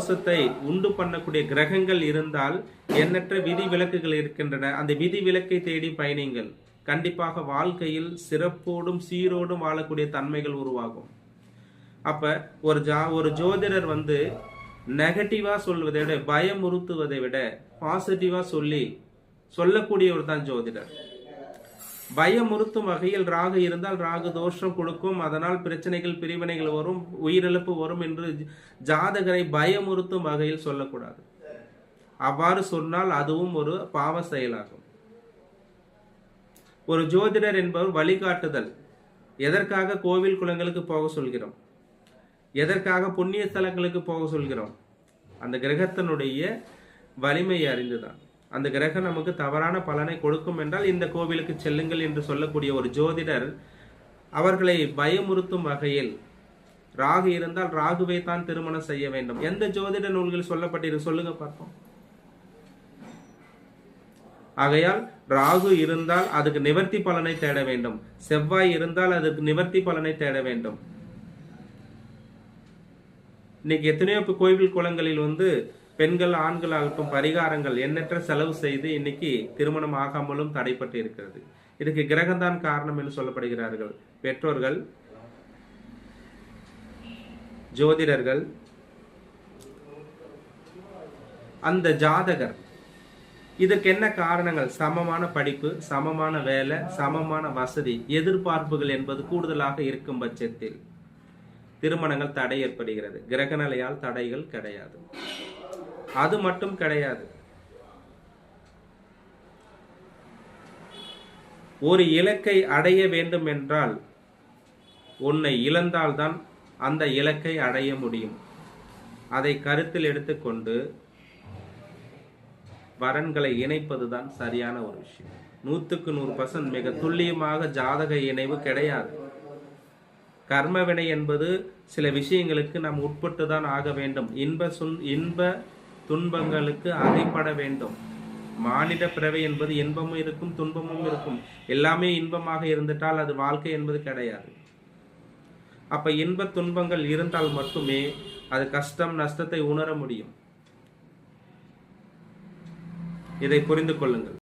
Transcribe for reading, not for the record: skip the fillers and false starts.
மோசத்தை உண்டு பண்ணக்கூடிய கிரகங்கள் இருந்தால் எண்ணற்ற விதி விலக்குகள் இருக்கின்றன. அந்த விதி விலக்கை தேடி பயணிங்கள். கண்டிப்பாக வாழ்க்கையில் சிறப்போடும் சீரோடும் வாழக்கூடிய தன்மைகள் உருவாகும். அப்ப ஒரு ஜோதிடர் நெகட்டிவா சொல்வதை விட, பயமுறுத்துவதை விட பாசிட்டிவா சொல்லக்கூடியவர் தான் ஜோதிடர். பயமுறுத்தும் வகையில் ராகு இருந்தால் ராகு தோஷம் கொடுக்கும், அதனால் பிரச்சனைகள் பிரிவினைகள் வரும், உயிரிழப்பு வரும் என்று ஜாதகரை பயமுறுத்தும் வகையில் சொல்லக்கூடாது. அவ்வாறு சொன்னால் அதுவும் ஒரு பாவ செயலாகும். ஒரு ஜோதிடர் என்பவர் வழிகாட்டுதல். எதற்காக கோவில் குளங்களுக்கு போக சொல்கிறோம், எதற்காக புண்ணிய ஸ்தலங்களுக்கு போக சொல்கிறோம்? அந்த கிரகத்தினுடைய வலிமையை அறிந்துதான். அந்த கிரகம் நமக்கு தவறான பலனை கொடுக்கும் என்றால் இந்த கோவிலுக்கு செல்லுங்கள் என்று சொல்லக்கூடிய ஒரு ஜோதிடர் அவர்களை பயமுறுத்தும் வகையில், ராகு இருந்தால் ராகுவை தான் திருமணம் செய்ய வேண்டும். எந்த ஜோதிட நூல்கள் சொல்லப்பட்டிருக்கு சொல்லுங்க பார்ப்போம். ஆகையால் ராகு இருந்தால் அதுக்கு நிவர்த்தி பலனை தேட வேண்டும், செவ்வாய் இருந்தால் அதுக்கு நிவர்த்தி பலனை தேட வேண்டும். இன்னைக்கு எத்தனையோ கோவில் குளங்களில் பெண்கள் ஆண்கள் ஆகட்டும் பரிகாரங்கள் எண்ணற்ற செலவு செய்து இன்னைக்கு திருமணம் ஆகாமலும் தடைப்பட்டு இருக்கிறது. இதுக்கு கிரகம்தான் காரணம் என்று சொல்லப்படுகிறார்கள். பெற்றோர்கள், ஜோதிடர்கள், அந்த ஜாதகர். இதற்கு என்ன காரணங்கள்? சமமான படிப்பு, சமமான வேலை, சமமான வசதி, எதிர்பார்ப்புகள் என்பது கூடுதலாக இருக்கும் பட்சத்தில் திருமணங்கள் தடை ஏற்படுகிறது. கிரகநிலையால் தடைகள் கிடையாது. அது மட்டும் கிடையாது, ஒரு இலக்கை அடைய வேண்டும் என்றால் உன்னை இழந்தால்தான் அந்த இலக்கை அடைய முடியும். அதை கருத்தில் எடுத்துக்கொண்டு வரன்களை இணைப்பதுதான் சரியான ஒரு விஷயம். 100% மிக துல்லியமாக ஜாதக இணைவு கிடையாது. கர்மவினை என்பது சில விஷயங்களுக்கு நாம் உட்பட்டுதான் ஆக வேண்டும். இன்ப துன்பங்களுக்கு அகைப்பட வேண்டும். மானிட பிறவை என்பது இன்பமும் இருக்கும் துன்பமும் இருக்கும். எல்லாமே இன்பமாக இருந்துட்டால் அது வாழ்க்கை என்பது கிடையாது. அப்ப இன்ப துன்பங்கள் இருந்தால் மட்டுமே அது கஷ்டம் நஷ்டத்தை உணர முடியும். இதை புரிந்து கொள்ளுங்கள்.